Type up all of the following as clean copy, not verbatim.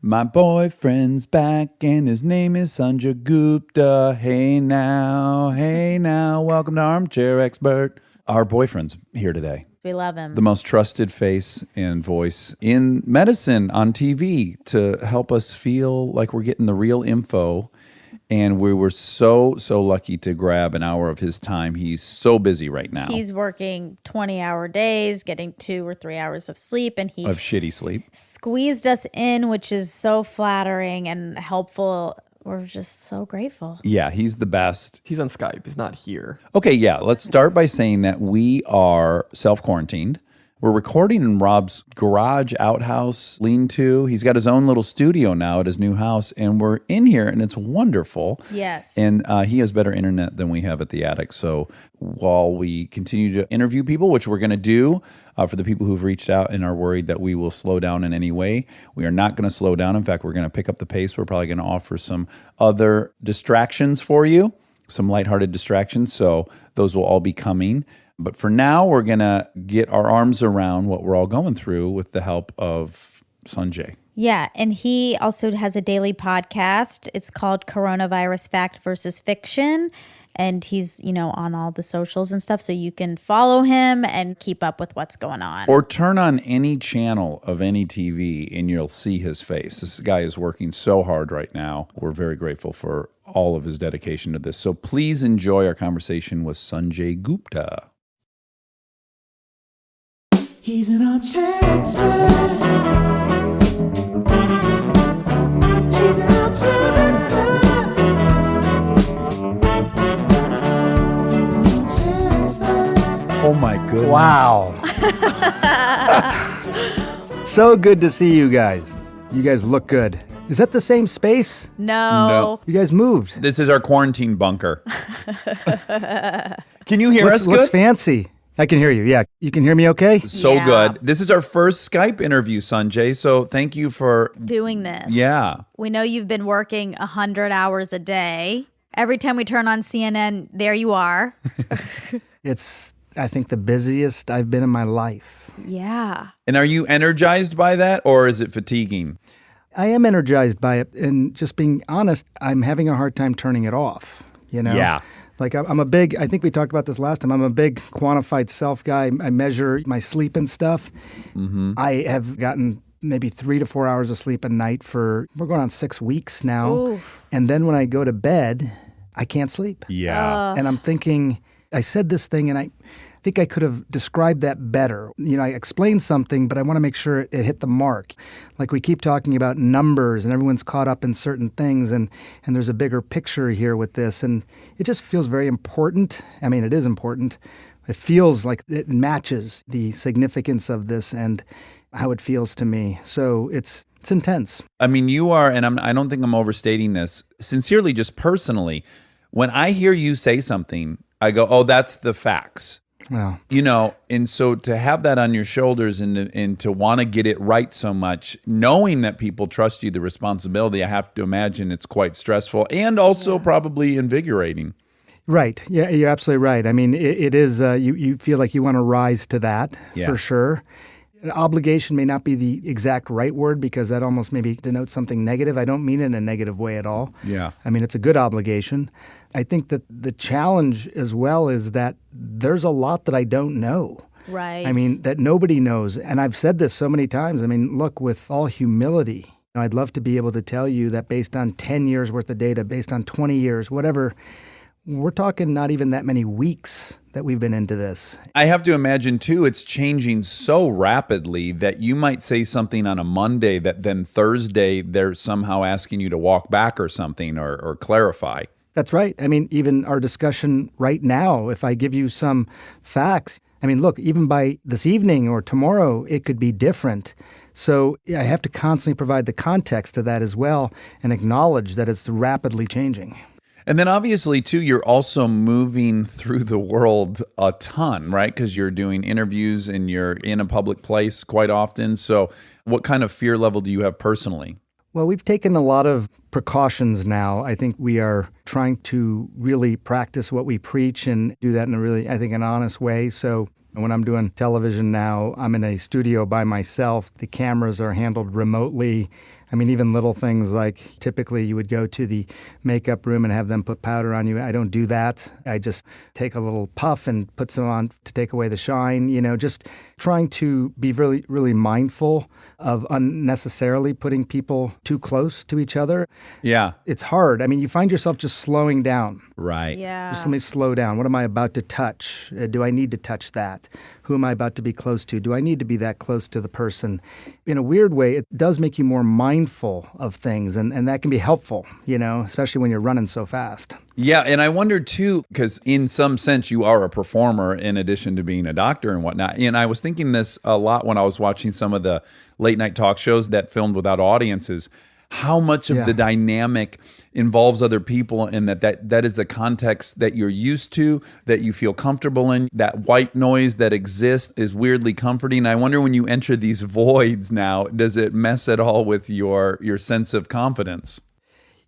My boyfriend's back and his name is Sanjay Gupta. Hey now, welcome to Armchair Expert. Our boyfriend's here today. We love him. The most trusted face and voice in medicine on TV to help us feel like we're getting the real info. And we were so lucky to grab an hour of his time. He's so busy right now. He's working 20-hour days, getting 2 or 3 hours of sleep, and he of shitty sleep. Squeezed us in, which is so flattering and helpful. We're just so grateful. Yeah, he's the best. He's on Skype. He's not here. Okay, yeah. Let's start by saying that we are self-quarantined. We're recording in Rob's garage outhouse lean-to. He's got his own little studio now at his new house, and we're in here, and it's wonderful. Yes. And he has better internet than we have at the attic. So while we continue to interview people, which we're going to do for the people who've reached out and are worried that we will slow down in any way, we are not going to slow down. In fact, we're going to pick up the pace. We're probably going to offer some other distractions for you, some lighthearted distractions. So those will all be coming. But for now, we're going to get our arms around what we're all going through with the help of Sanjay. Yeah, and he also has a daily podcast. It's called Coronavirus Fact versus Fiction. And he's, on all the socials and stuff. So you can follow him and keep up with what's going on. Or turn on any channel of any TV and you'll see his face. This guy is working so hard right now. We're very grateful for all of his dedication to this. So please enjoy our conversation with Sanjay Gupta. He's an armchair expert. He's an armchair expert. He's an armchair expert. Oh my goodness. Wow. So good to see you guys. You guys look good. Is that the same space? No. You guys moved. This is our quarantine bunker. Can you hear us good? Looks fancy. I can hear you. Yeah. You can hear me okay? So Yeah. good. This is our first Skype interview, Sanjay. So thank you for Doing this. Yeah. We know you've been working 100 hours a day. Every time we turn on CNN, there you are. It's, I think, the busiest I've been in my life. Yeah. And are you energized by that or is it fatiguing? I am energized by it. And just being honest, I'm having a hard time turning it off, Yeah. Like I'm a big, I think we talked about this last time, I'm a big quantified self guy. I measure my sleep and stuff. Mm-hmm. I have gotten maybe 3 to 4 hours of sleep a night we're going on 6 weeks now. Oof. And then when I go to bed, I can't sleep. Yeah. And I'm thinking, I said this thing and I think I could have described that better. I explained something, but I want to make sure it hit the mark. Like we keep talking about numbers and everyone's caught up in certain things and there's a bigger picture here with this. And it just feels very important. I mean, it is important. It feels like it matches the significance of this and how it feels to me. So it's intense. I mean, you are, and I don't think I'm overstating this, sincerely, just personally, when I hear you say something, I go, oh, that's the facts. Well, And so to have that on your shoulders and to want to get it right so much, knowing that people trust you, the responsibility, I have to imagine it's quite stressful and also probably invigorating. right. Yeah, you're absolutely right. I mean, it is, you feel like you want to rise to that for sure. Obligation may not be the exact right word because that almost maybe denotes something negative. I don't mean it in a negative way at all. Yeah. I mean, it's a good obligation. I think that the challenge as well is that there's a lot that I don't know. Right. I mean, that nobody knows. And I've said this so many times. I mean, look, with all humility, I'd love to be able to tell you that based on 10 years worth of data, based on 20 years, whatever, we're talking not even that many weeks that we've been into this. I have to imagine, too, it's changing so rapidly that you might say something on a Monday that then Thursday they're somehow asking you to walk back or something or clarify. That's right. I mean, even our discussion right now, if I give you some facts, I mean, look, even by this evening or tomorrow, it could be different. So I have to constantly provide the context to that as well and acknowledge that it's rapidly changing. And then obviously, too, you're also moving through the world a ton, right? Because you're doing interviews and you're in a public place quite often. So what kind of fear level do you have personally? Well, we've taken a lot of precautions now. I think we are trying to really practice what we preach and do that in a really, I think, an honest way. So when I'm doing television now, I'm in a studio by myself. The cameras are handled remotely. I mean, even little things like typically you would go to the makeup room and have them put powder on you. I don't do that. I just take a little puff and put some on to take away the shine, just trying to be really, really mindful of unnecessarily putting people too close to each other. Yeah. It's hard. I mean, you find yourself just slowing down. Right. Yeah. Just let me slow down. What am I about to touch? Do I need to touch that? Who am I about to be close to? Do I need to be that close to the person? In a weird way, it does make you more mindful of things, and that can be helpful, especially when you're running so fast. Yeah, and I wonder too, because in some sense you are a performer in addition to being a doctor and whatnot. And I was thinking this a lot when I was watching some of the late night talk shows that filmed without audiences. How much of the dynamic involves other people, and that is the context that you're used to, that you feel comfortable in. That white noise that exists is weirdly comforting. I wonder when you enter these voids now, does it mess at all with your sense of confidence?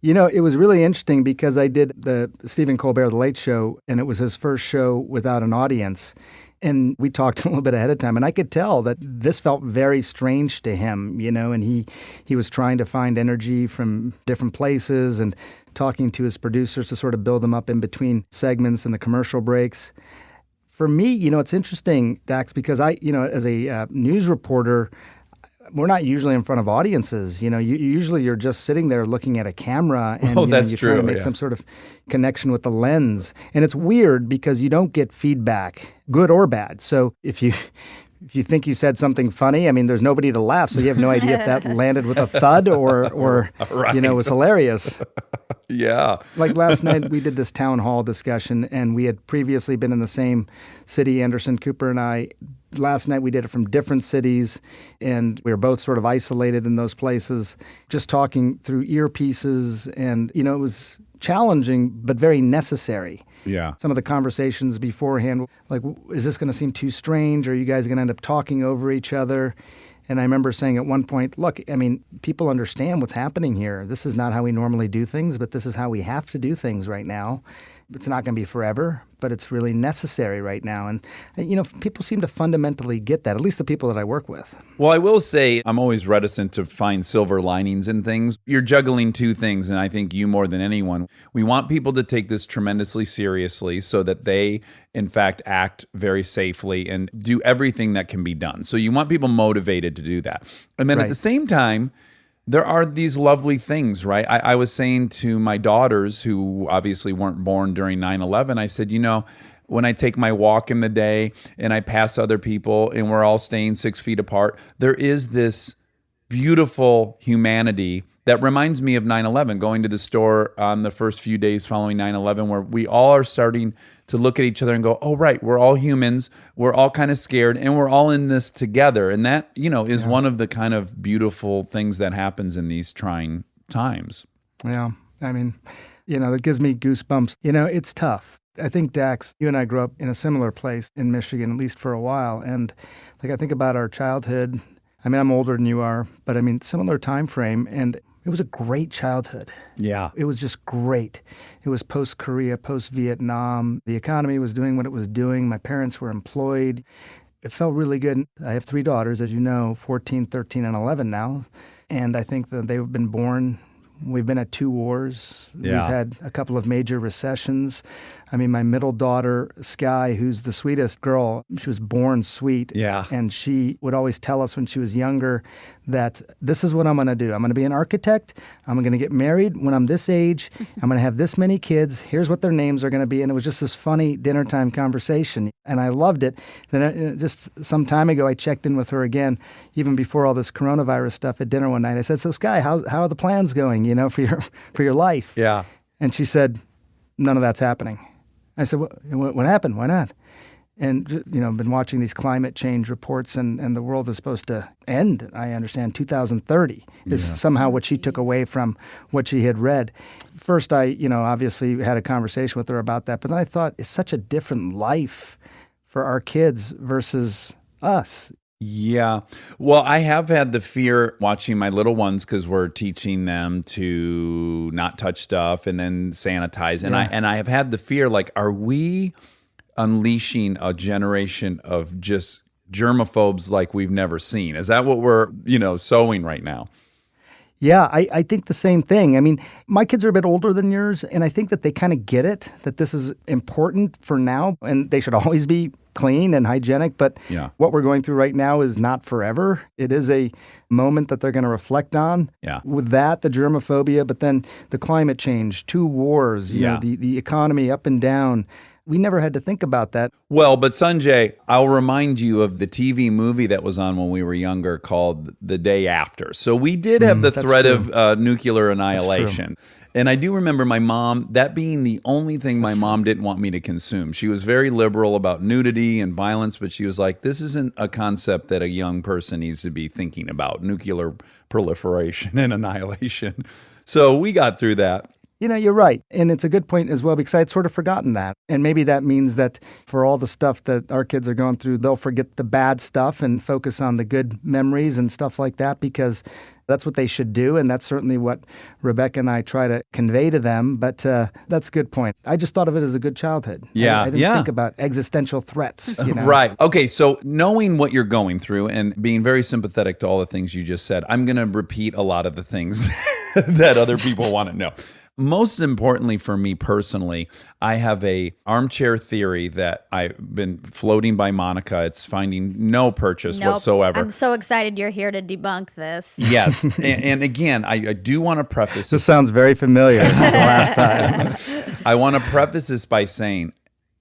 It was really interesting because I did the Stephen Colbert The Late Show, and it was his first show without an audience. And we talked a little bit ahead of time, and I could tell that this felt very strange to him, and he was trying to find energy from different places and talking to his producers to sort of build them up in between segments and the commercial breaks. For me, it's interesting, Dax, because I, as a news reporter, we're not usually in front of audiences. Usually you're just sitting there looking at a camera and that's you're true, trying to make some sort of connection with the lens. And it's weird because you don't get feedback, good or bad. So if you think you said something funny, I mean, there's nobody to laugh, so you have no idea if that landed with a thud or Right. was hilarious. Yeah. Like last night, we did this town hall discussion, and we had previously been in the same city, Anderson Cooper and I. Last night, we did it from different cities, and we were both sort of isolated in those places, just talking through earpieces. And, it was challenging, but very necessary. Yeah. Some of the conversations beforehand, like, is this going to seem too strange? Are you guys going to end up talking over each other? And I remember saying at one point, look, I mean, people understand what's happening here. This is not how we normally do things, but this is how we have to do things right now. It's not going to be forever, but it's really necessary right now. And, people seem to fundamentally get that, at least the people that I work with. Well, I will say I'm always reticent to find silver linings in things. You're juggling two things, and I think you more than anyone. We want people to take this tremendously seriously so that they, in fact, act very safely and do everything that can be done. So you want people motivated to do that. And then at the same time, there are these lovely things, right? I was saying to my daughters, who obviously weren't born during 9/11, I said, when I take my walk in the day and I pass other people and we're all staying 6 feet apart, there is this beautiful humanity that reminds me of 9/11, going to the store on the first few days following 9/11, where we all are starting to look at each other and go, oh, right, we're all humans, we're all kind of scared, and we're all in this together. And that, is one of the kind of beautiful things that happens in these trying times. Yeah. I mean, that gives me goosebumps. It's tough. I think, Dax, you and I grew up in a similar place in Michigan, at least for a while. And I think about our childhood. I mean, I'm older than you are, but similar time frame. And it was a great childhood. Yeah. It was just great. It was post-Korea, post-Vietnam. The economy was doing what it was doing. My parents were employed. It felt really good. I have 3 daughters, as you know, 14, 13, and 11 now. And I think that they've been born. We've been at 2 wars. Yeah. We've had a couple of major recessions. My middle daughter, Sky, who's the sweetest girl, she was born sweet. Yeah. And she would always tell us when she was younger that this is what I'm going to do. I'm going to be an architect. I'm going to get married when I'm this age. I'm going to have this many kids. Here's what their names are going to be. And it was just this funny dinner time conversation. And I loved it. Then just some time ago, I checked in with her again, even before all this coronavirus stuff at dinner one night. I said, so Sky, how are the plans going, for your life? Yeah. And she said, none of that's happening. I said, what happened? Why not? And, I've been watching these climate change reports, and the world is supposed to end, I understand, 2030 is somehow what she took away from what she had read. First, I, obviously had a conversation with her about that, but then I thought it's such a different life for our kids versus us. Yeah. Well, I have had the fear watching my little ones because we're teaching them to not touch stuff and then sanitize. And I have had the fear, like, are we unleashing a generation of just germaphobes like we've never seen? Is that what we're, sowing right now? Yeah, I think the same thing. I mean, my kids are a bit older than yours, and I think that they kind of get it, that this is important for now, and they should always be clean and hygienic. But Yeah. what we're going through right now is not forever. It is a moment that they're going to reflect on. Yeah. With that, the germophobia, but then the climate change, 2 wars, you know, the economy up and down. We never had to think about that. Well, but Sanjay, I'll remind you of the TV movie that was on when we were younger called The Day After. So we did have the that's threat true. of nuclear annihilation. And I do remember my mom, that being the only thing my mom didn't want me to consume. She was very liberal about nudity and violence, but she was like, this isn't a concept that a young person needs to be thinking about, nuclear proliferation and annihilation. So we got through that. You know, you're right. And it's a good point as well, because I'd sort of forgotten that. And maybe that means that for all the stuff that our kids are going through, they'll forget the bad stuff and focus on the good memories and stuff like that, because that's what they should do. And that's certainly what Rebecca and I try to convey to them. But that's a good point. I just thought of it as a good childhood. Yeah, I didn't think about existential threats. You know? Right. Okay, so knowing what you're going through and being very sympathetic to all the things you just said, I'm going to repeat a lot of the things that other people want to know. Most importantly for me personally, I have a armchair theory that I've been floating by Monica. It's finding no purchase whatsoever. I'm so excited you're here to debunk this. Yes. And again, I do want to preface This sounds very familiar to last time. I want to preface this by saying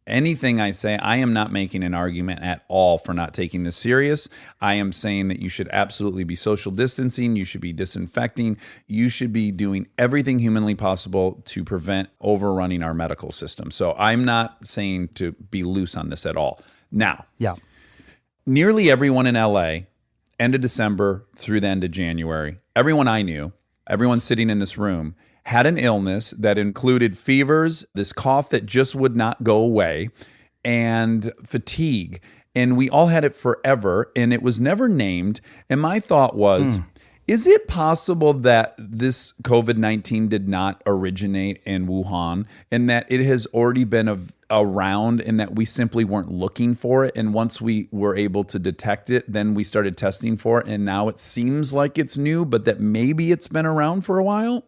anything I say, I am not making an argument at all for not taking this serious. I am saying that you should absolutely be social distancing. You should be disinfecting. You should be doing everything humanly possible to prevent overrunning our medical system. So I'm not saying to be loose on this at all. Now, Yeah. nearly everyone in LA, end of December through the end of January, everyone I knew, everyone sitting in this room, had an illness that included fevers, this cough that just would not go away, and fatigue. And we all had it forever, and it was never named. And my thought was, is it possible that this COVID-19 did not originate in Wuhan, and that it has already been around, and that we simply weren't looking for it? And once we were able to detect it, then we started testing for it, and now it seems like it's new, but that maybe it's been around for a while?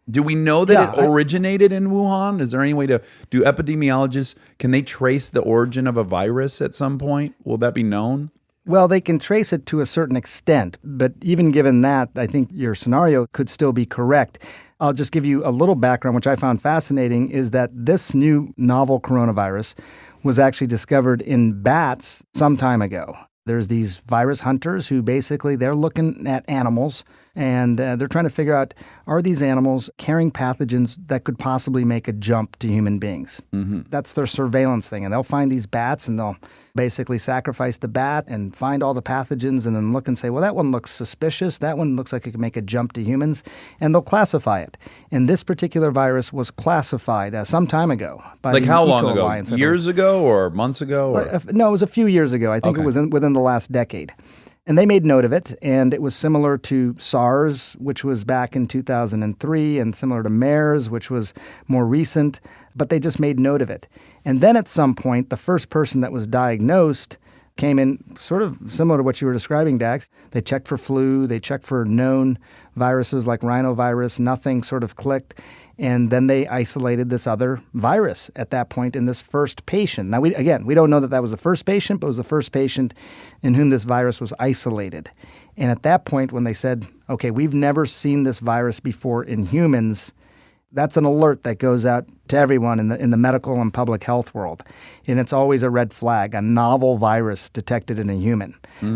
Do we know that it originated in Wuhan? Is there any way do epidemiologists, can they trace the origin of a virus at some point? Will that be known? Well, they can trace it to a certain extent, but even given that, I think your scenario could still be correct. I'll just give you a little background, which I found fascinating, is that this new novel coronavirus was actually discovered in bats some time ago. There's these virus hunters who basically they're looking at animals and they're trying to figure out, are these animals carrying pathogens that could possibly make a jump to human beings? Mm-hmm. That's their surveillance thing. And they'll find these bats and they'll basically sacrifice the bat and find all the pathogens and then look and say, well, that one looks suspicious. That one looks like it could make a jump to humans. And they'll classify it. And this particular virus was classified some time ago. By Like the how E. long coli ago? and stuff. Years ago or months ago? Or? No, it was a few years ago. I think it was within the last decade. And they made note of it, and it was similar to SARS, which was back in 2003, and similar to MERS, which was more recent, but they just made note of it. And then at some point, the first person that was diagnosed came in sort of similar to what you were describing, Dax. They checked for flu, they checked for known viruses like rhinovirus, nothing sort of clicked. And then they isolated this other virus at that point in this first patient. Now, we don't know that that was the first patient, but it was the first patient in whom this virus was isolated. And at that point, when they said, okay, we've never seen this virus before in humans, that's an alert that goes out to everyone in the medical and public health world. And it's always a red flag, a novel virus detected in a human.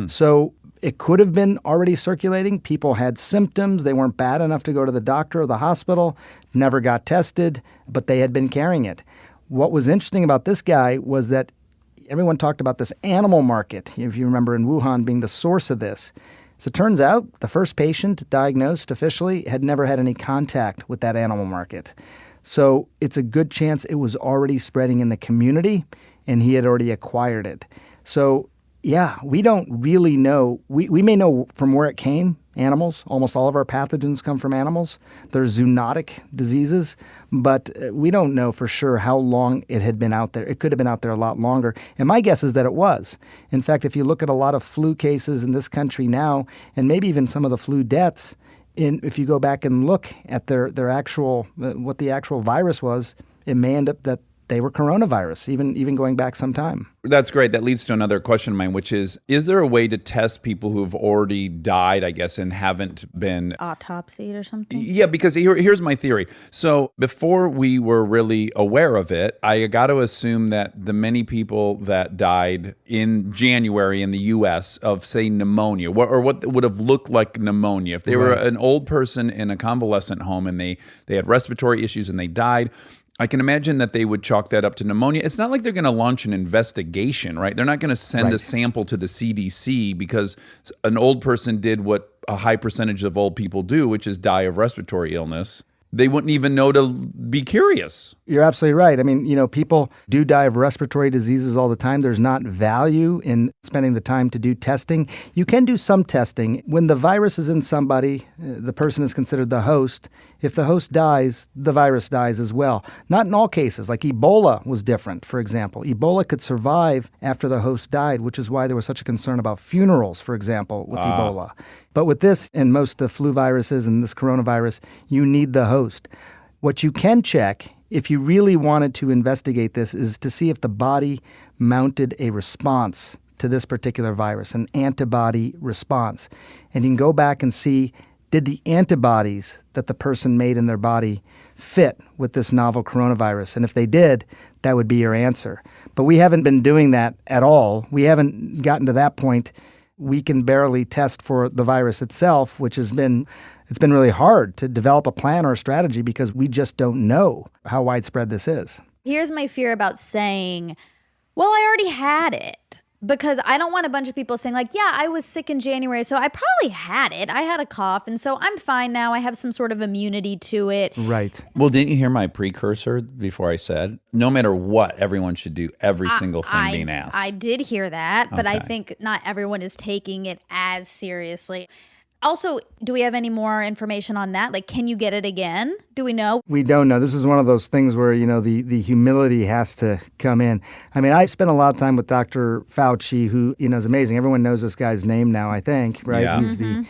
So it could have been already circulating. People had symptoms. They weren't bad enough to go to the doctor or the hospital, never got tested, but they had been carrying it. What was interesting about this guy was that everyone talked about this animal market, if you remember, in Wuhan being the source of this. So it turns out the first patient diagnosed officially had never had any contact with that animal market. So it's a good chance it was already spreading in the community and he had already acquired it. So yeah, we don't really know. We may know from where it came, animals. Almost all of our pathogens come from animals. They're zoonotic diseases, but we don't know for sure how long it had been out there. It could have been out there a lot longer. And my guess is that it was. In fact, if you look at a lot of flu cases in this country now, and maybe even some of the flu deaths, if you go back and look at their actual, what the actual virus was, it may end up that they were coronavirus, even going back some time. That's great. That leads to another question of mine, which is there a way to test people who've already died, I guess, and haven't been Autopsied or something? Yeah, because here's my theory. So before we were really aware of it, I got to assume that the many people that died in January in the U.S. of, say, pneumonia, or what would have looked like pneumonia, if they were an old person in a convalescent home and they had respiratory issues and they died, I can imagine that they would chalk that up to pneumonia. It's not like they're going to launch an investigation, right? They're not going to send a sample to the CDC because an old person did what a high percentage of old people do, which is die of respiratory illness. They wouldn't even know to be curious. You're absolutely right. I mean, people do die of respiratory diseases all the time. There's not value in spending the time to do testing. You can do some testing. When the virus is in somebody, the person is considered the host. If the host dies, the virus dies as well. Not in all cases. Like Ebola was different, for example. Ebola could survive after the host died, which is why there was such a concern about funerals, for example, with Ebola. But with this and most of the flu viruses and this coronavirus, you need the host. What you can check, if you really wanted to investigate this, is to see if the body mounted a response to this particular virus, an antibody response. And you can go back and see, did the antibodies that the person made in their body fit with this novel coronavirus? And if they did, that would be your answer. But we haven't been doing that at all. We haven't gotten to that point. We can barely test for the virus itself, which it's been really hard to develop a plan or a strategy because we just don't know how widespread this is. Here's my fear about saying, well, I already had it. Because I don't want a bunch of people saying like, yeah, I was sick in January, so I probably had it. I had a cough, and so I'm fine now. I have some sort of immunity to it. Right. Well, didn't you hear my precursor before I said, no matter what, everyone should do every single thing being asked? I did hear that, but I Okay. think not everyone is taking it as seriously. Also, do we have any more information on that? Like, can you get it again? Do we know? We don't know. This is one of those things where, the humility has to come in. I mean, I've spent a lot of time with Dr. Fauci, who, is amazing. Everyone knows this guy's name now, I think, right? Yeah.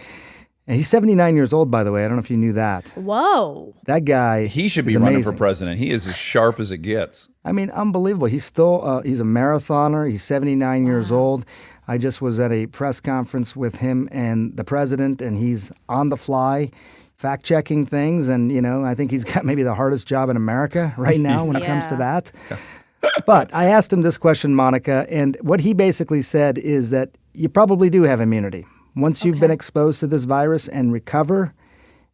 He's 79 years old, by the way. I don't know if you knew that. Whoa. That guy He should be is running amazing. for president. He is as sharp as it gets. I mean, unbelievable. He's still, he's a marathoner. He's 79 years old. I just was at a press conference with him and the president, and he's on the fly fact-checking things. And, I think he's got maybe the hardest job in America right now when it comes to that. But I asked him this question, Monica, and what he basically said is that you probably do have immunity. Once you've been exposed to this virus and recover,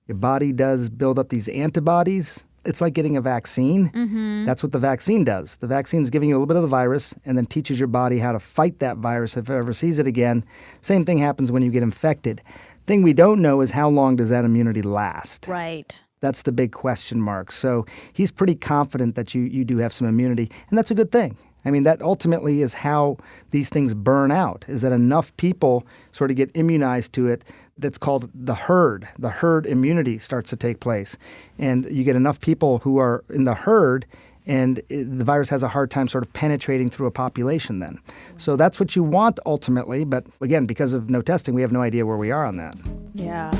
your body does build up these antibodies. It's like getting a vaccine. That's what the vaccine does. The vaccine is giving you a little bit of the virus and then teaches your body how to fight that virus if it ever sees it again. Same thing happens when you get infected. Thing we don't know is how long does that immunity last? Right. That's the big question mark. So he's pretty confident that you do have some immunity, and that's a good thing. I mean, that ultimately is how these things burn out, is that enough people sort of get immunized to it. That's called the herd. The herd immunity starts to take place. And you get enough people who are in the herd, and the virus has a hard time sort of penetrating through a population then. So that's what you want ultimately. But again, because of no testing, we have no idea where we are on that. Yeah.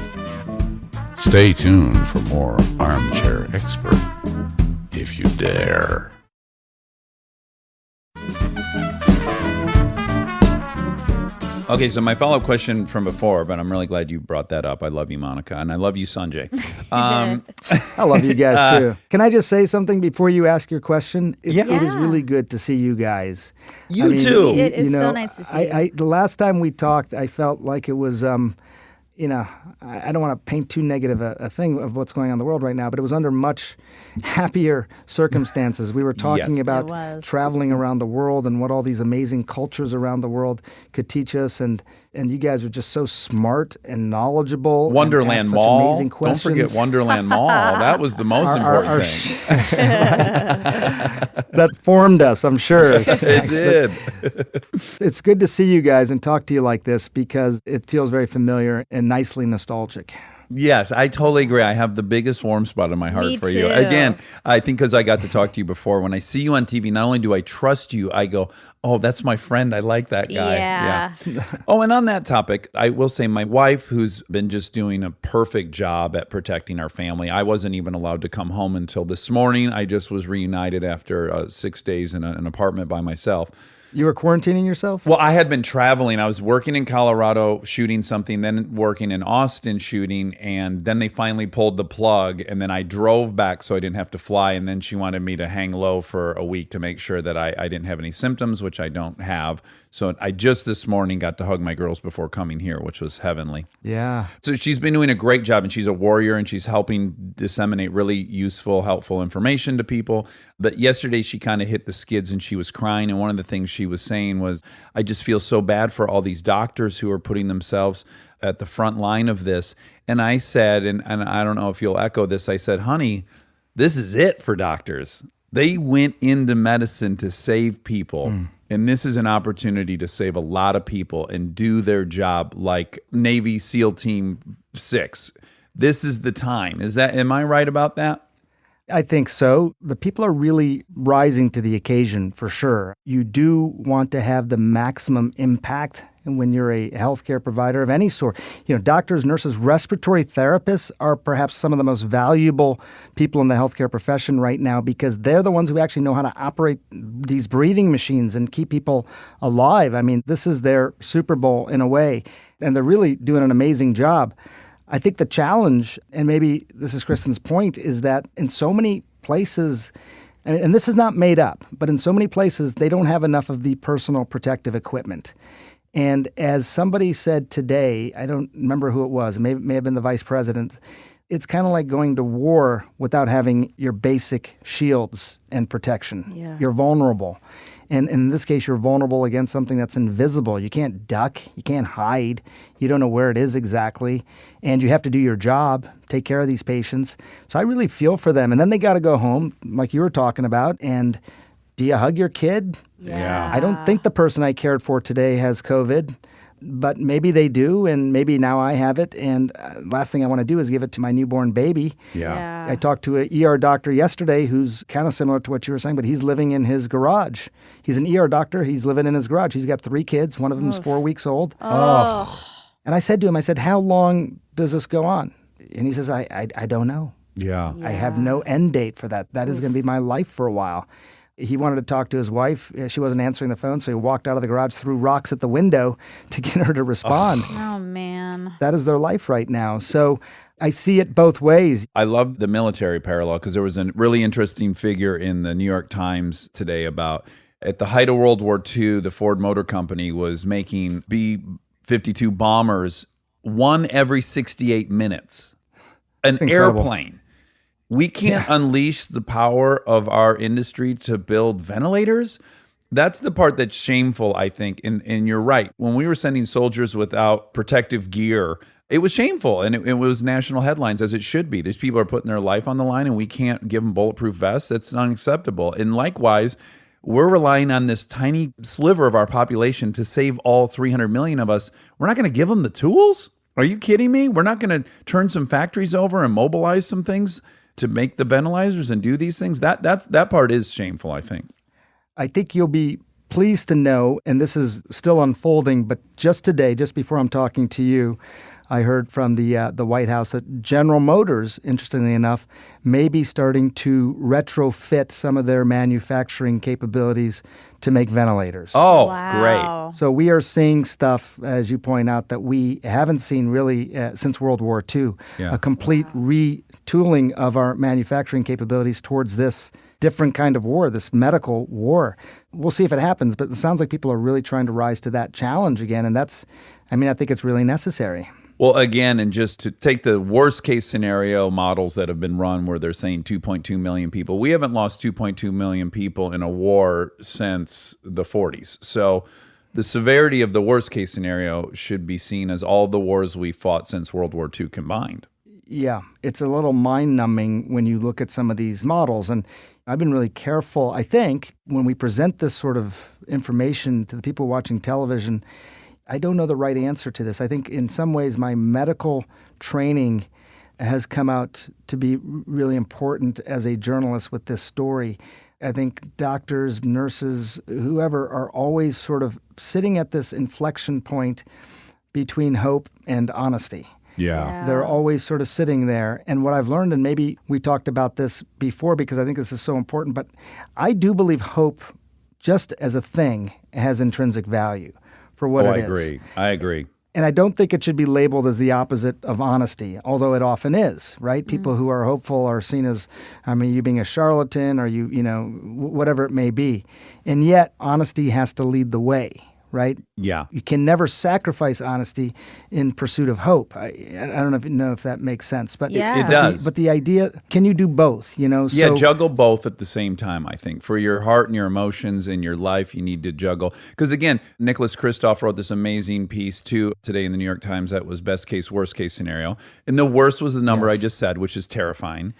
Stay tuned for more Armchair Expert, if you dare. Okay, so my follow-up question from before, but I'm really glad you brought that up. I love you, Monica, and I love you, Sanjay. I love you guys too. Can I just say something before you ask your question? It is Yeah. really good to see you guys. You too. It is so nice to see you. The last time we talked, I felt like it was, I don't want to paint too negative a thing of what's going on in the world right now, but it was under much happier circumstances. We were talking Yes. about It was. traveling around the world and what all these amazing cultures around the world could teach us, and you guys are just so smart and knowledgeable. and Wonderland ask such Mall. Amazing Don't questions. forget Wonderland Mall. That was the most important thing. That formed us, I'm sure. It did. It's good to see you guys and talk to you like this because it feels very familiar and nicely nostalgic. Yes, I totally agree. I have the biggest warm spot in my heart Me for you. too. Again, I think because I got to talk to you before, when I see you on TV, not only do I trust you, I go, oh, that's my friend. I like that guy. Yeah. Oh, and on that topic, I will say my wife, who's been just doing a perfect job at protecting our family, I wasn't even allowed to come home until this morning. I just was reunited after 6 days in an apartment by myself. You were quarantining yourself? Well, I had been traveling. I was working in Colorado shooting something, then working in Austin shooting, and then they finally pulled the plug, and then I drove back so I didn't have to fly, and then she wanted me to hang low for a week to make sure that I didn't have any symptoms, which I don't have. So I just this morning got to hug my girls before coming here, which was heavenly. Yeah. So she's been doing a great job, and she's a warrior, and she's helping disseminate really useful, helpful information to people. But yesterday she kind of hit the skids and she was crying. And one of the things she was saying was, I just feel so bad for all these doctors who are putting themselves at the front line of this. And I said, and I don't know if you'll echo this, I said, honey, this is it for doctors. They went into medicine to save people. And this is an opportunity to save a lot of people and do their job like Navy SEAL Team 6. This is the time. Am I right about that? I think so. The people are really rising to the occasion for sure. You do want to have the maximum impact when you're a healthcare provider of any sort. Doctors, nurses, respiratory therapists are perhaps some of the most valuable people in the healthcare profession right now because they're the ones who actually know how to operate these breathing machines and keep people alive. I mean, this is their Super Bowl in a way, and they're really doing an amazing job. I think the challenge, and maybe this is Kristen's point, is that in so many places, and this is not made up, but in so many places, they don't have enough of the personal protective equipment. And as somebody said today, I don't remember who it was, it may have been the vice president, it's kind of like going to war without having your basic shields and protection. Yeah. You're vulnerable. And in this case, you're vulnerable against something that's invisible. You can't duck. You can't hide. You don't know where it is exactly. And you have to do your job, take care of these patients. So I really feel for them. And then they got to go home, like you were talking about. And do you hug your kid? Yeah. I don't think the person I cared for today has COVID. But maybe they do, and maybe now I have it. And last thing I want to do is give it to my newborn baby. Yeah. I talked to an ER doctor yesterday who's kind of similar to what you were saying, but he's living in his garage. He's an ER doctor. He's living in his garage. He's got 3 kids. One of them is 4 weeks old. Oh. And I said to him, how long does this go on? And he says, I don't know. Yeah. I have no end date for that. That is going to be my life for a while. He wanted to talk to his wife. She wasn't answering the phone, so he walked out of the garage, threw rocks at the window to get her to respond. Oh, man. That is their life right now. So I see it both ways. I love the military parallel because there was a really interesting figure in the New York Times today about at the height of World War II, the Ford Motor Company was making B-52 bombers one every 68 minutes. An incredible. Airplane. We can't unleash the power of our industry to build ventilators. That's the part that's shameful, I think. And you're right. When we were sending soldiers without protective gear, it was shameful. And it was national headlines, as it should be. These people are putting their life on the line, and we can't give them bulletproof vests. That's unacceptable. And likewise, we're relying on this tiny sliver of our population to save all 300 million of us. We're not going to give them the tools? Are you kidding me? We're not going to turn some factories over and mobilize some things to make the ventilators and do these things? That part is shameful, I think. I think you'll be pleased to know, and this is still unfolding, but just today, just before I'm talking to you, I heard from the White House that General Motors, interestingly enough, may be starting to retrofit some of their manufacturing capabilities to make ventilators. Oh, Wow. So we are seeing stuff, as you point out, that we haven't seen really since World War II. Yeah. A complete retooling of our manufacturing capabilities towards this different kind of war, this medical war. We'll see if it happens, but it sounds like people are really trying to rise to that challenge again. And I think it's really necessary. Well, again, and just to take the worst case scenario models that have been run where they're saying 2.2 million people, we haven't lost 2.2 million people in a war since the 40s. So the severity of the worst case scenario should be seen as all the wars we fought since World War II combined. Yeah, it's a little mind-numbing when you look at some of these models. And I've been really careful, I think, when we present this sort of information to the people watching television. I don't know the right answer to this. I think in some ways my medical training has come out to be really important as a journalist with this story. I think doctors, nurses, whoever are always sort of sitting at this inflection point between hope and honesty. Yeah. They're always sort of sitting there. And what I've learned, and maybe we talked about this before because I think this is so important, but I do believe hope, just as a thing, has intrinsic value for what it is. I agree. And I don't think it should be labeled as the opposite of honesty, although it often is, right? People who are hopeful are seen as, you being a charlatan or whatever it may be. And yet, honesty has to lead the way, right? Yeah. You can never sacrifice honesty in pursuit of hope. I don't know if that makes sense, but Yeah. It does. But the idea, can you do both? Yeah, So, juggle both at the same time, I think. For your heart and your emotions and your life, you need to juggle. Because again, Nicholas Kristof wrote this amazing piece too today in the New York Times that was best case, worst case scenario. And the worst was the number I just said, which is terrifying.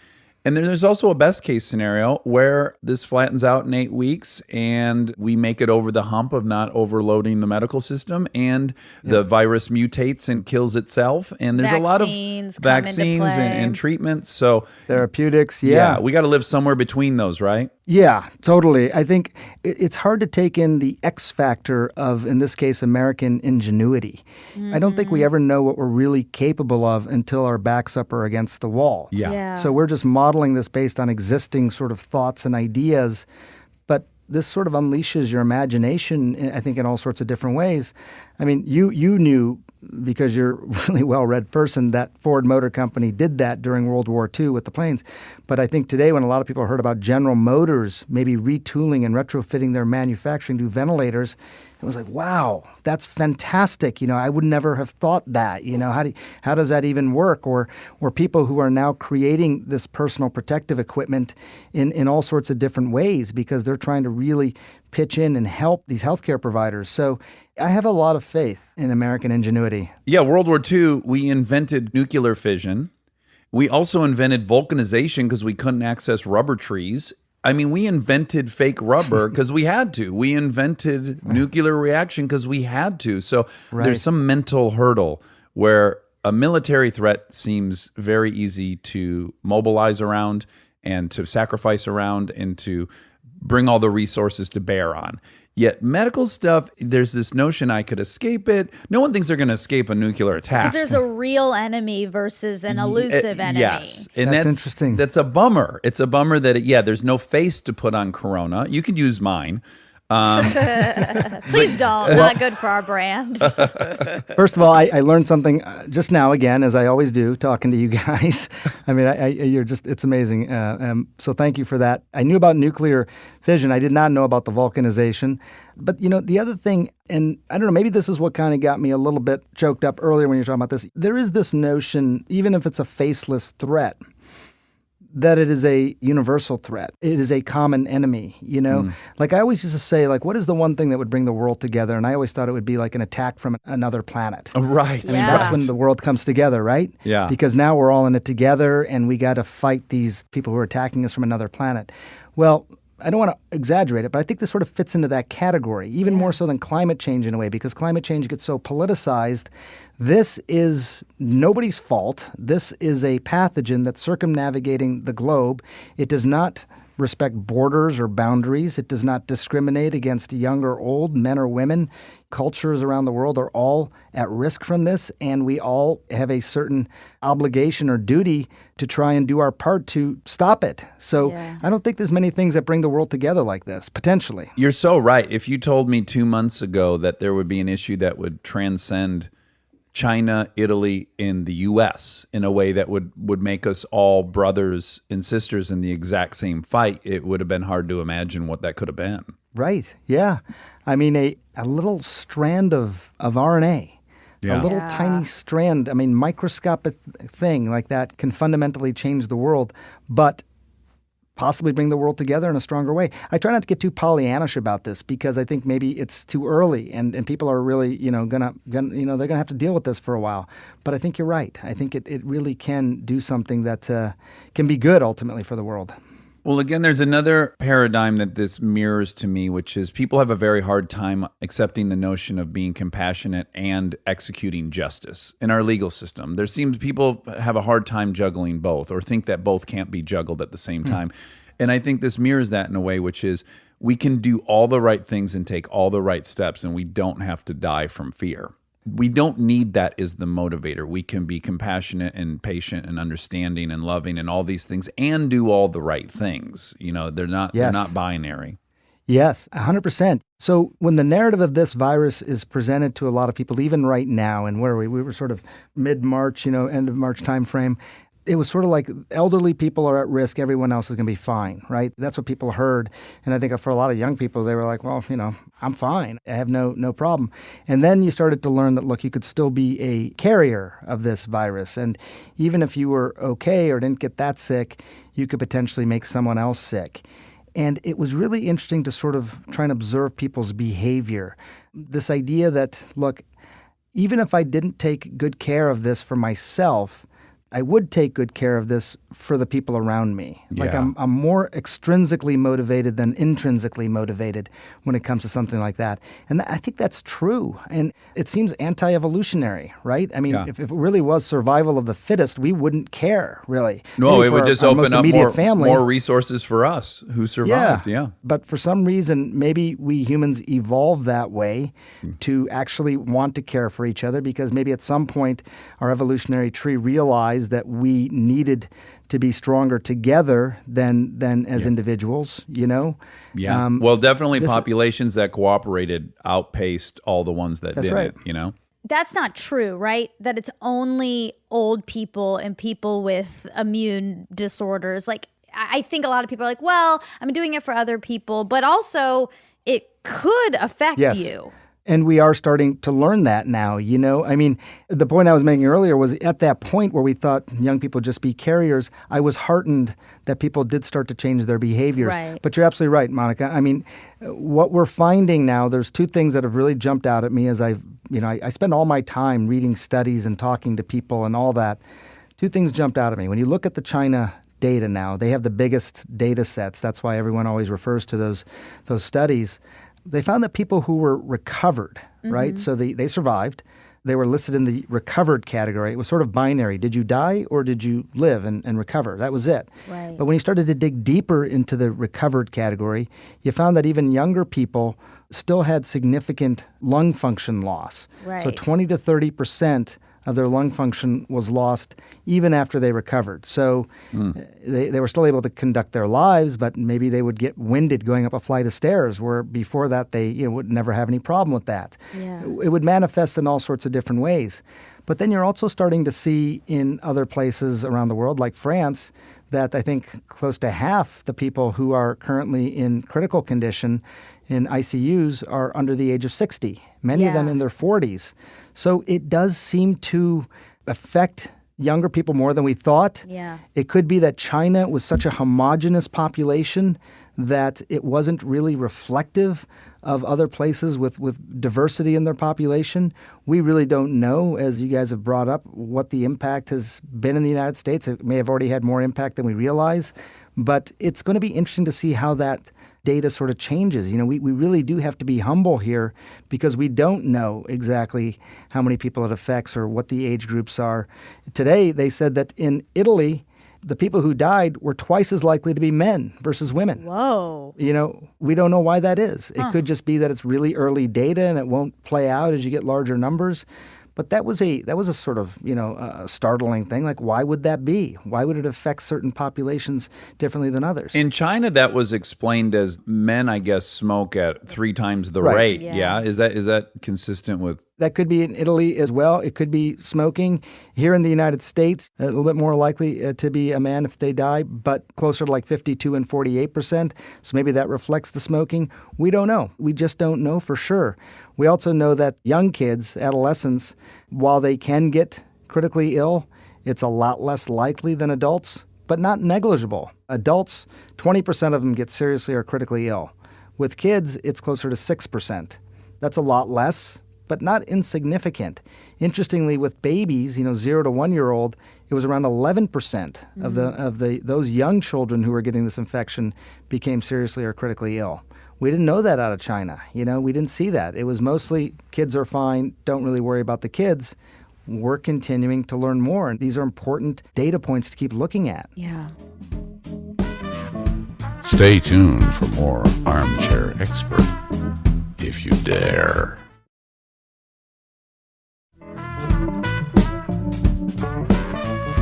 And then there's also a best case scenario where this flattens out in 8 weeks and we make it over the hump of not overloading the medical system and the virus mutates and kills itself. And there's a lot of Vaccines come into vaccines play. and treatments. So therapeutics, yeah, we got to live somewhere between those, right? Yeah, totally. I think it's hard to take in the X factor of, in this case, American ingenuity. I don't think we ever know what we're really capable of until our backs up are against the wall. Yeah. So we're just modeling this based on existing sort of thoughts and ideas, but this sort of unleashes your imagination, I think, in all sorts of different ways. I mean, you knew, because you're a really well-read person, that Ford Motor Company did that during World War II with the planes. But I think today when a lot of people heard about General Motors maybe retooling and retrofitting their manufacturing to ventilators, it was like, wow, that's fantastic. I would never have thought that. How does that even work? Or people who are now creating this personal protective equipment in all sorts of different ways because they're trying to really pitch in and help these healthcare providers. So I have a lot of faith in American ingenuity. Yeah, World War II, we invented nuclear fission. We also invented vulcanization because we couldn't access rubber trees. I mean, we invented fake rubber because we had to. We invented nuclear reaction because we had to. So there's some mental hurdle where a military threat seems very easy to mobilize around and to sacrifice around and to bring all the resources to bear on. Yet medical stuff, there's this notion I could escape it. No one thinks they're going to escape a nuclear attack. Because there's a real enemy versus an elusive enemy. Yes. And That's interesting. That's a bummer. It's a bummer that, there's no face to put on Corona. You could use mine. Please don't. Not good for our brand. First of all, I learned something just now again, as I always do, talking to you guys. I mean, it's amazing. So thank you for that. I knew about nuclear fission. I did not know about the vulcanization. But, the other thing, and I don't know, maybe this is what kind of got me a little bit choked up earlier when you were talking about this. There is this notion, even if it's a faceless threat, that it is a universal threat. It is a common enemy, Like I always used to say, what is the one thing that would bring the world together? And I always thought it would be like an attack from another planet. Right. I mean, that's when the world comes together, right? Yeah. Because now we're all in it together and we got to fight these people who are attacking us from another planet. Well, I don't want to exaggerate it, but I think this sort of fits into that category, even more so than climate change in a way, because climate change gets so politicized. This is nobody's fault. This is a pathogen that's circumnavigating the globe. It does not respect borders or boundaries. It does not discriminate against young or old, men or women. Cultures around the world are all at risk from this, and we all have a certain obligation or duty to try and do our part to stop it. So I don't think there's many things that bring the world together like this, potentially. You're so right. If you told me 2 months ago that there would be an issue that would transcend China, Italy, and the U.S. in a way that would make us all brothers and sisters in the exact same fight, it would have been hard to imagine what that could have been. Right, yeah. I mean, a little strand of RNA, a little tiny strand, microscopic thing like that can fundamentally change the world, but possibly bring the world together in a stronger way. I try not to get too Pollyannish about this because I think maybe it's too early and people are really, they're gonna have to deal with this for a while. But I think you're right. I think it really can do something that can be good ultimately for the world. Well, again, there's another paradigm that this mirrors to me, which is people have a very hard time accepting the notion of being compassionate and executing justice in our legal system. There seems people have a hard time juggling both, or think that both can't be juggled at the same time. And I think this mirrors that in a way, which is we can do all the right things and take all the right steps, and we don't have to die from fear. We don't need that as the motivator. We can be compassionate and patient and understanding and loving and all these things and do all the right things. You know, they're not binary. Yes, 100%. So when the narrative of this virus is presented to a lot of people, even right now, and where are we? We were sort of mid-March, end of March timeframe. It was sort of like elderly people are at risk, everyone else is going to be fine, right? That's what people heard. And I think for a lot of young people, they were like, well, I'm fine. I have no problem. And then you started to learn that, look, you could still be a carrier of this virus. And even if you were okay or didn't get that sick, you could potentially make someone else sick. And it was really interesting to sort of try and observe people's behavior. This idea that, look, even if I didn't take good care of this for myself, I would take good care of this for the people around me. Like Yeah. I'm more extrinsically motivated than intrinsically motivated when it comes to something like that. And I think that's true. And it seems anti-evolutionary, right? I mean, Yeah. if it really was survival of the fittest, we wouldn't care, really. No, Maybe it for would just our open most up immediate family. more resources for us who survived. Yeah. But for some reason, maybe we humans evolved that way to actually want to care for each other, because maybe at some point our evolutionary tree realized that we needed to be stronger together than as individuals, Yeah. Well, definitely populations that cooperated outpaced all the ones that That's didn't, right. That's not true, right? That it's only old people and people with immune disorders. Like, I think a lot of people are like, well, I'm doing it for other people, but also it could affect you. And we are starting to learn that now, I mean, the point I was making earlier was at that point where we thought young people just be carriers, I was heartened that people did start to change their behaviors. Right. But you're absolutely right, Monica. I mean, what we're finding now, there's two things that have really jumped out at me as I spend all my time reading studies and talking to people and all that. Two things jumped out at me. When you look at the China data now, they have the biggest data sets. That's why everyone always refers to those studies. They found that people who were recovered, right? So they survived. They were listed in the recovered category. It was sort of binary. Did you die or did you live and recover? That was it. Right. But when you started to dig deeper into the recovered category, you found that even younger people still had significant lung function loss. Right. So 20 to 30% of their lung function was lost even after they recovered. So they were still able to conduct their lives, but maybe they would get winded going up a flight of stairs, where before that they would never have any problem with that. Yeah. It would manifest in all sorts of different ways. But then you're also starting to see in other places around the world, like France, that I think close to half the people who are currently in critical condition in ICUs are under the age of 60, many of them in their 40s. So it does seem to affect younger people more than we thought. Yeah. It could be that China was such a homogenous population that it wasn't really reflective of other places with diversity in their population. We really don't know, as you guys have brought up, what the impact has been in the United States. It may have already had more impact than we realize, but it's going to be interesting to see how that data sort of changes. We really do have to be humble here, because we don't know exactly how many people it affects or what the age groups are. Today, they said that in Italy, the people who died were twice as likely to be men versus women. Whoa. We don't know why that is. It could just be that it's really early data and it won't play out as you get larger numbers. But that was a sort of, a startling thing. Like, why would that be? Why would it affect certain populations differently than others? In China, that was explained as men, I guess, smoke at 3 times the Right. rate. Yeah. Is that consistent with? That could be in Italy as well. It could be smoking. Here in the United States, a little bit more likely to be a man if they die, but closer to like 52 and 48%. So maybe that reflects the smoking. We don't know. We just don't know for sure. We also know that young kids, adolescents, while they can get critically ill, it's a lot less likely than adults, but not negligible. Adults, 20% of them get seriously or critically ill. With kids, it's closer to 6%. That's a lot less, but not insignificant. Interestingly, with babies, 0 to 1 year old, it was around 11% of those young children who were getting this infection became seriously or critically ill. We didn't know that out of China. We didn't see that. It was mostly kids are fine, don't really worry about the kids. We're continuing to learn more, and these are important data points to keep looking at. Yeah. Stay tuned for more Armchair Expert, if you dare.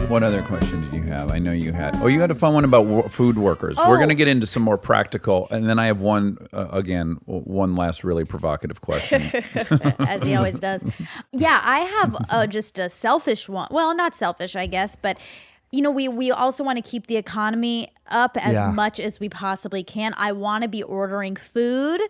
What other question did you have? I know you had. Oh, you had a fun one about food workers. We're going to get into some more practical, and then I have one last really provocative question. As he always does. Yeah, I have just a selfish one. Well, not selfish, I guess, but we also want to keep the economy up as much as we possibly can. I want to be ordering food,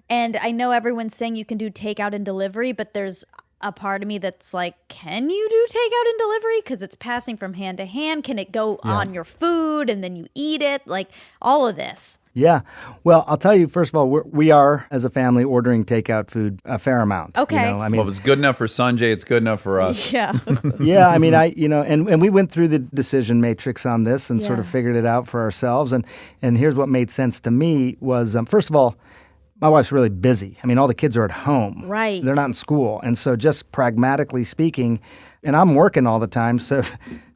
and I know everyone's saying you can do takeout and delivery, but there's a part of me that's like, can you do takeout and delivery? Because it's passing from hand to hand. Can it go on your food and then you eat it? Like all of this. Yeah. Well, I'll tell you, first of all, we are, as a family, ordering takeout food a fair amount. Okay. Well, if it's good enough for Sanjay, it's good enough for us. Yeah. Yeah. And we went through the decision matrix on this and sort of figured it out for ourselves. And here's what made sense to me was, first of all, my wife's really busy. All the kids are at home. Right. They're not in school. And so just pragmatically speaking, and I'm working all the time, so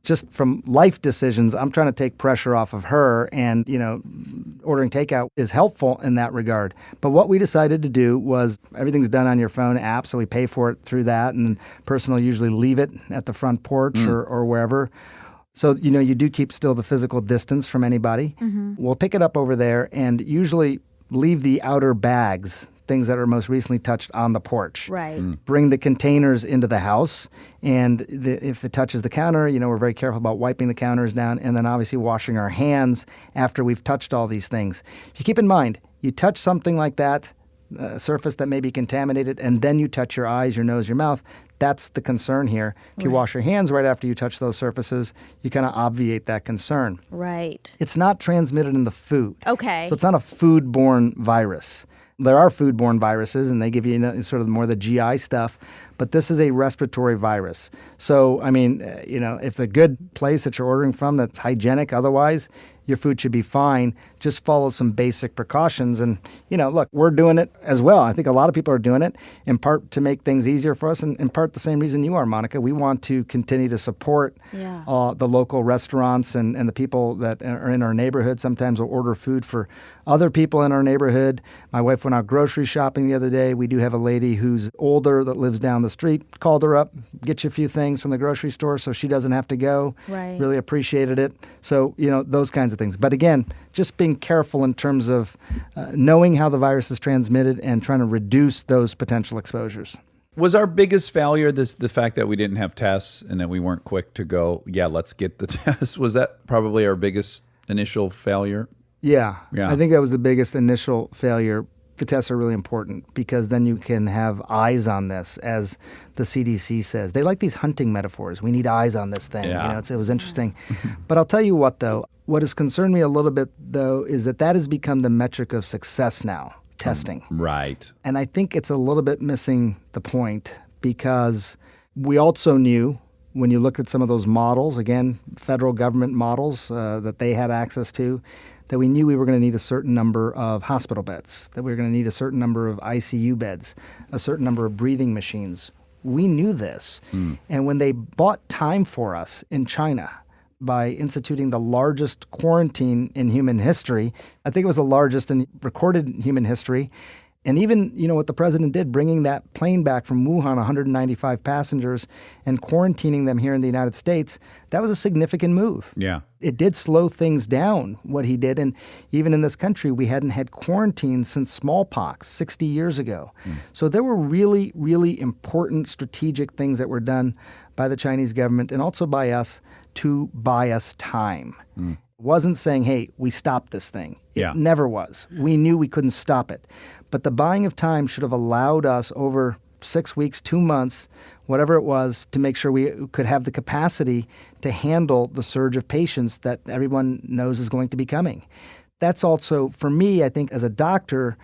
just from life decisions, I'm trying to take pressure off of her, and, ordering takeout is helpful in that regard. But what we decided to do was everything's done on your phone app, so we pay for it through that, and the person will usually leave it at the front porch or wherever. So, you do keep still the physical distance from anybody. Mm-hmm. We'll pick it up over there and usually leave the outer bags, things that are most recently touched, on the porch. Right. Bring the containers into the house, and if it touches the counter, we're very careful about wiping the counters down, and then obviously washing our hands after we've touched all these things. If you keep in mind, you touch something like that, a surface that may be contaminated, and then you touch your eyes, your nose, your mouth, that's the concern here. If you wash your hands right after you touch those surfaces, you kind of obviate that concern. Right. It's not transmitted in the food. Okay. So it's not a foodborne virus. There are foodborne viruses, and they give you sort of more of the GI stuff, but this is a respiratory virus. So, if the good place that you're ordering from that's hygienic otherwise, your food should be fine. Just follow some basic precautions. And, look, we're doing it as well. I think a lot of people are doing it, in part to make things easier for us, and in part the same reason you are, Monica. We want to continue to support the local restaurants and the people that are in our neighborhood. Sometimes we'll order food for other people in our neighborhood. My wife went out grocery shopping the other day. We do have a lady who's older that lives down the street. Called her up, get you a few things from the grocery store so she doesn't have to go. Right. Really appreciated it. So, those kinds of things. But again, just being careful in terms of knowing how the virus is transmitted and trying to reduce those potential exposures. Was our biggest failure the fact that we didn't have tests and that we weren't quick to go, let's get the test? Was that probably our biggest initial failure? Yeah. I think that was the biggest initial failure. The tests are really important because then you can have eyes on this, as the CDC says. They like these hunting metaphors. We need eyes on this thing. Yeah. It was interesting. But I'll tell you what, though. What has concerned me a little bit, though, is that has become the metric of success now, testing. Right. And I think it's a little bit missing the point, because we also knew, when you look at some of those models, again, federal government models that they had access to, that we knew we were going to need a certain number of hospital beds, that we were going to need a certain number of ICU beds, a certain number of breathing machines. We knew this. And when they bought time for us in China by instituting the largest quarantine in human history, I think it was the largest in recorded human history, and even, what the president did, bringing that plane back from Wuhan, 195 passengers, and quarantining them here in the United States, that was a significant move. Yeah. It did slow things down, what he did. And even in this country, we hadn't had quarantine since smallpox 60 years ago. So there were really, really important strategic things that were done by the Chinese government and also by us to buy us time. It wasn't saying, hey, we stopped this thing. It never was. We knew we couldn't stop it. But the buying of time should have allowed us over 6 weeks, 2 months, whatever it was, to make sure we could have the capacity to handle the surge of patients that everyone knows is going to be coming. That's also, for me, I think, as a doctor,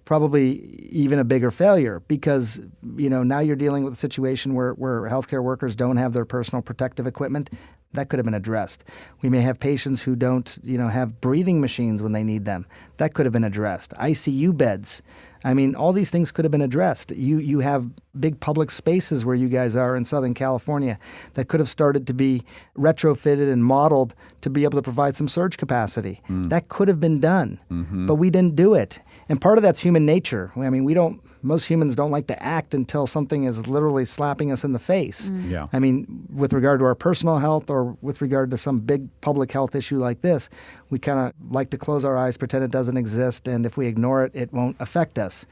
probably even a bigger failure because, now you're dealing with a situation where healthcare workers don't have their personal protective equipment. That could have been addressed. We may have patients who don't, have breathing machines when they need them. That could have been addressed. ICU beds. I mean, all these things could have been addressed. You have big public spaces where you guys are in Southern California that could have started to be retrofitted and modeled to be able to provide some surge capacity. That could have been done, but we didn't do it. And part of that's human nature. I mean, most humans don't like to act until something is literally slapping us in the face. Yeah. I mean, with regard to our personal health or with regard to some big public health issue like this, we kind of like to close our eyes, pretend it doesn't exist, and if we ignore it, it won't affect us.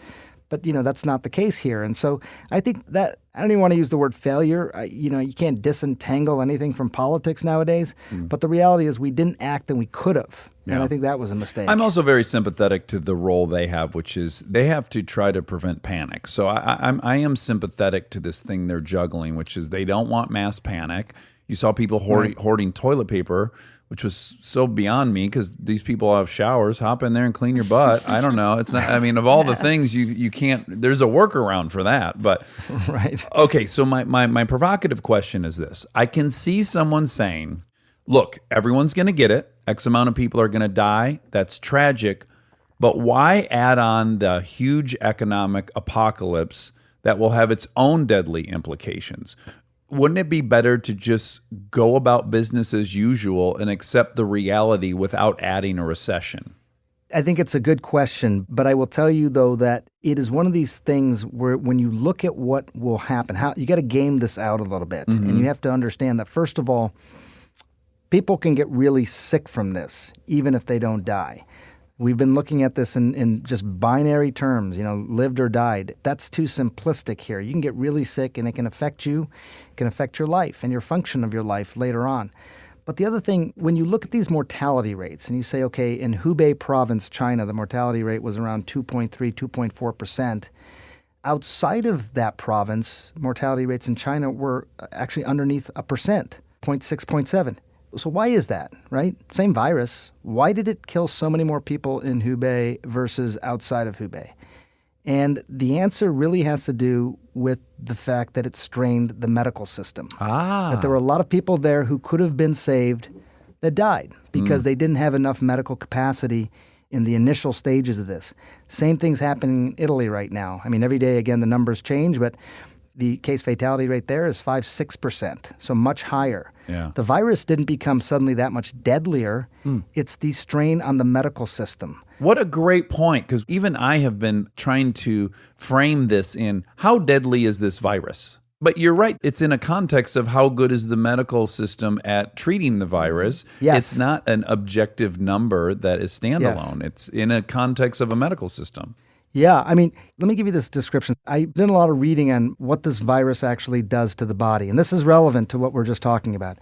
But, that's not the case here. And so I think that I don't even want to use the word failure. You can't disentangle anything from politics nowadays. But the reality is we didn't act and we could have. And I think that was a mistake. I'm also very sympathetic to the role they have, which is they have to try to prevent panic. So I am sympathetic to this thing they're juggling, which is they don't want mass panic. You saw people hoarding toilet paper, which was so beyond me because these people have showers. Hop in there and clean your butt. I don't know. It's not. I mean, of all the things you can't. There's a workaround for that. But right. Okay. So my provocative question is this: I can see someone saying, "Look, everyone's going to get it. X amount of people are going to die. That's tragic. But why add on the huge economic apocalypse that will have its own deadly implications?" Wouldn't it be better to just go about business as usual and accept the reality without adding a recession? I think it's a good question, but I will tell you, though, that it is one of these things where when you look at what will happen, you got to game this out a little bit. And you have to understand that, first of all, people can get really sick from this, even if they don't die. We've been looking at this in just binary terms, lived or died. That's too simplistic here. You can get really sick and it can affect you. It can affect your life and your function of your life later on. But the other thing, when you look at these mortality rates and you say, okay, in Hubei province, China, the mortality rate was around 2.3, 2.4%. Outside of that province, mortality rates in China were actually underneath 1%, 0.6, 0.7. So why is that, right? Same virus. Why did it kill so many more people in Hubei versus outside of Hubei? And the answer really has to do with the fact that it strained the medical system. That there were a lot of people there who could have been saved that died because they didn't have enough medical capacity in the initial stages of this. Same thing's happening in Italy right now. I mean, every day, again, the numbers change, but the case fatality rate there is 5-6%, so much higher. Yeah. The virus didn't become suddenly that much deadlier. It's the strain on the medical system. What a great point, because even I have been trying to frame this in how deadly is this virus? But you're right. It's in a context of how good is the medical system at treating the virus. Yes. It's not an objective number that is standalone. Yes. It's in a context of a medical system. Yeah, I mean, let me give you this description. I did a lot of reading on what this virus actually does to the body, and this is relevant to what we're just talking about.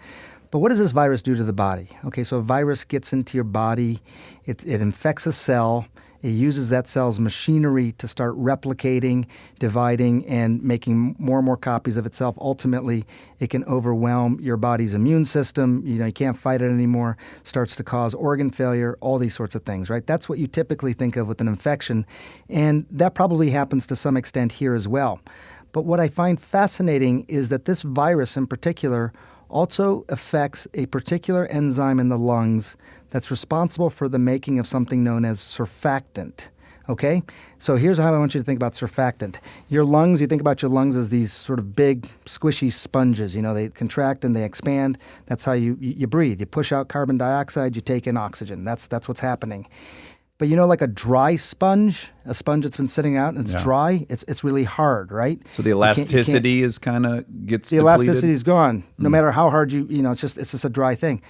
But what does this virus do to the body? Okay, so a virus gets into your body, it infects a cell, it uses that cell's machinery to start replicating, dividing, and making more and more copies of itself. Ultimately, it can overwhelm your body's immune system. You can't fight it anymore, starts to cause organ failure, all these sorts of things, right? That's what you typically think of with an infection, and that probably happens to some extent here as well. But what I find fascinating is that this virus in particular also affects a particular enzyme in the lungs that's responsible for the making of something known as surfactant. Okay? So here's how I want you to think about surfactant. Your lungs, you think about your lungs as these sort of big, squishy sponges. They contract and they expand. That's how you breathe. You push out carbon dioxide, you take in oxygen. That's what's happening. But like a dry sponge, a sponge that's been sitting out and it's dry, it's really hard, right? So the elasticity is kind of gets the depleted? elasticity is gone. No matter how hard it's just a dry thing.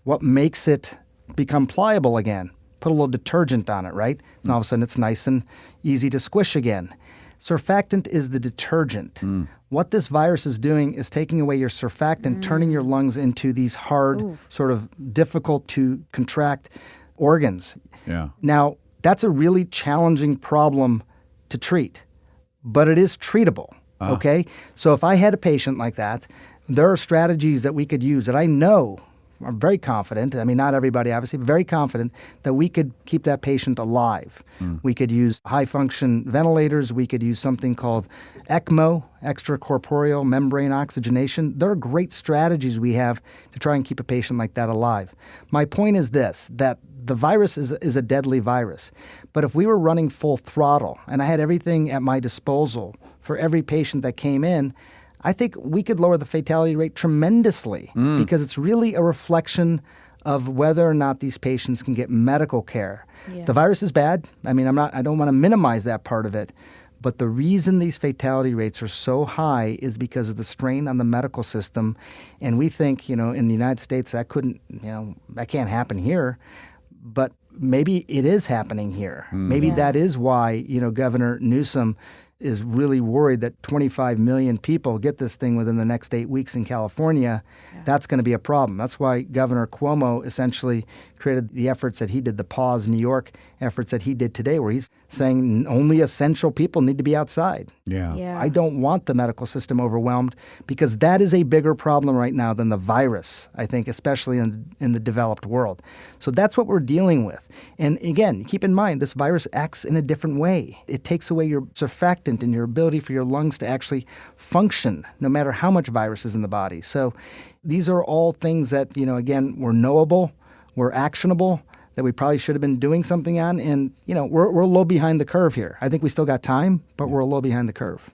What makes it become pliable again? Put a little detergent on it, right? And all of a sudden it's nice and easy to squish again. Surfactant is the detergent. What this virus is doing is taking away your surfactant, turning your lungs into these hard, sort of difficult to contract organs. Yeah. Now, that's a really challenging problem to treat, but it is treatable, okay? So if I had a patient like that, there are strategies that we could use that I know are very confident, I mean, not everybody obviously, but very confident that we could keep that patient alive. We could use high-function ventilators. We could use something called ECMO, extracorporeal membrane oxygenation. There are great strategies we have to try and keep a patient like that alive. My point is this, that the virus is a deadly virus. But if we were running full throttle and I had everything at my disposal for every patient that came in, I think we could lower the fatality rate tremendously because it's really a reflection of whether or not these patients can get medical care. Yeah. The virus is bad. I mean, I don't want to minimize that part of it. But the reason these fatality rates are so high is because of the strain on the medical system. And we think, in the United States, that can't happen here. But maybe it is happening here. Maybe that is why, Governor Newsom is really worried that 25 million people get this thing within the next 8 weeks in California. That's going to be a problem. That's why Governor Cuomo essentially created the efforts that he did, the Pause New York efforts that he did today, where he's saying only essential people need to be outside. Yeah. I don't want the medical system overwhelmed because that is a bigger problem right now than the virus, I think, especially in the developed world. So that's what we're dealing with. And again, keep in mind, this virus acts in a different way. It takes away your surfactant and your ability for your lungs to actually function, no matter how much virus is in the body. So these are all things that, again, were knowable, were actionable, that we probably should have been doing something on. And, we're a little behind the curve here. I think we still got time, but we're a little behind the curve.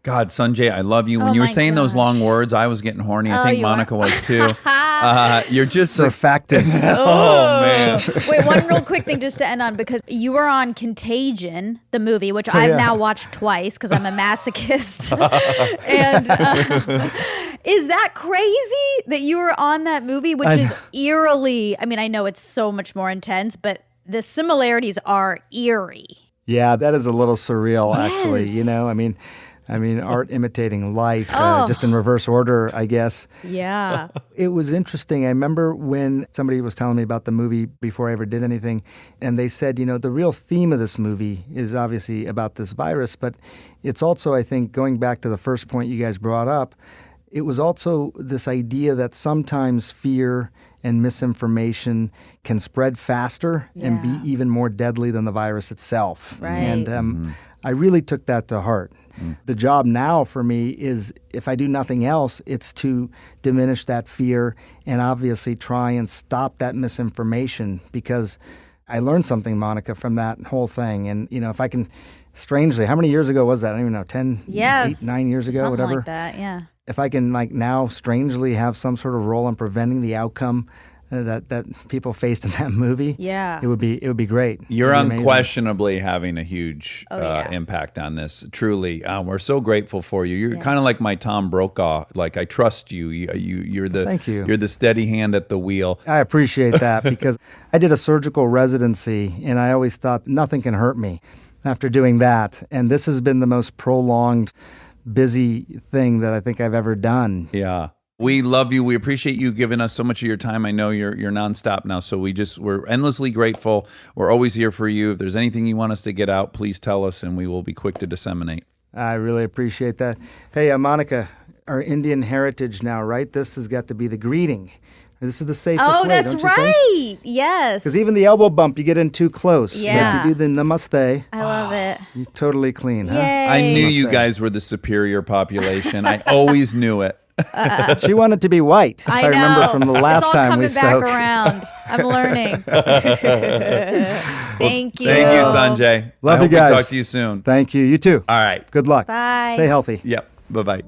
God, Sanjay, I love you. When Oh you were my saying those gosh. long words, I was getting horny. I Oh, think you Monica are? was too. You're just like, Surfactant. oh, man. Wait, one real quick thing just to end on, because you were on Contagion, the movie, which I've yeah. now watched twice because I'm a masochist. And is that crazy that you were on that movie, which is eerily, I know it's so much more intense, but the similarities are eerie. Yeah, that is a little surreal, actually. Yes. I mean, art imitating life, Oh. just in reverse order, I guess. Yeah. It was interesting. I remember when somebody was telling me about the movie before I ever did anything, and they said, the real theme of this movie is obviously about this virus, but it's also, I think, going back to the first point you guys brought up, it was also this idea that sometimes fear and misinformation can spread faster and Yeah. be even more deadly than the virus itself. Right. And I really took that to heart. The job now for me is, if I do nothing else, it's to diminish that fear and obviously try and stop that misinformation, because I learned something, Monica, from that whole thing. And, if I can, strangely, how many years ago was that? I don't even know, 10, Yes. 8, 9 years ago, Something whatever. like that, yeah. If I can, now strangely have some sort of role in preventing the outcome that people faced in that movie, Yeah. it would be great. You're It would be amazing. unquestionably having a huge yeah. impact on this. Truly, we're so grateful for you. You're kind of like my Tom Brokaw. Like, I trust you. You're the Thank you. You're the steady hand at the wheel. I appreciate that because I did a surgical residency and I always thought nothing can hurt me after doing that. And this has been the most prolonged, busy thing that I think I've ever done. Yeah. We love you. We appreciate you giving us so much of your time. I know you're nonstop now, so we're endlessly grateful. We're always here for you. If there's anything you want us to get out, please tell us, and we will be quick to disseminate. I really appreciate that. Hey, Monica, our Indian heritage now, right? This has got to be the greeting. This is the safest way, Oh, that's don't you think? right. Yes. Because even the elbow bump, you get in too close. But Yeah. if you do the namaste, I love it. you're totally clean, huh? Yay. I knew you Namaste. guys were the superior population. I always knew it. She wanted to be white, if I remember know. from the It's last all time we coming back spoke. around. I'm learning. Thank you. Thank you, Sanjay. Love I you hope guys. we talk to you soon. Thank you. You too. All right. Good luck. Bye. Stay healthy. Yep. Bye-bye.